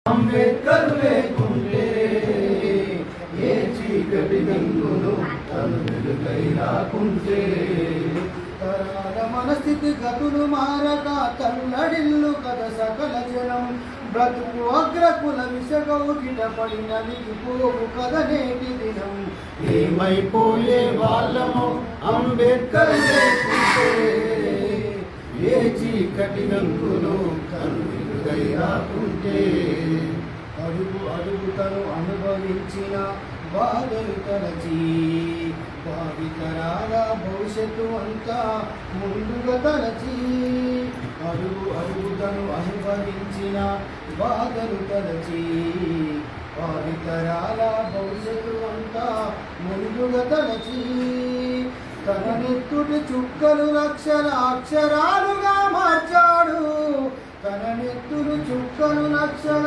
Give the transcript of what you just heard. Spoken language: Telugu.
అంబేద్కర్ లేకుంటే ఏ చీకటి గంగులు తను వెలుగై రాకుంటే తరాల మనస్థితి గతులు మారక తల్లడిల్లు కథ సకల జనం బ్రతుకు అగ్రకుల విషగౌకిట పడిన నిలిపోవు కథ నేటి దినం ఏమైపోయే వాళ్ళము అంబేద్కర్ లేకుంటే ఏ చీకటి గంగులు తను వెలుగై రాకుంటే అడుగు అడుగు తను అనుభవించిన బాధలు తలచి భావితరాల భవిష్యత్తు అంతా ముందుగా తలచి అడుగు అడుగు తను అనుభవించిన బాధలు తలచి భావితరాల భవిష్యత్తు అంతా ముందుగా తలచి తన నెత్తుటి చుక్కలు లక్షల అక్షరాలుగా మార్చాడు తన నెత్తులు చుక్కలు లక్షల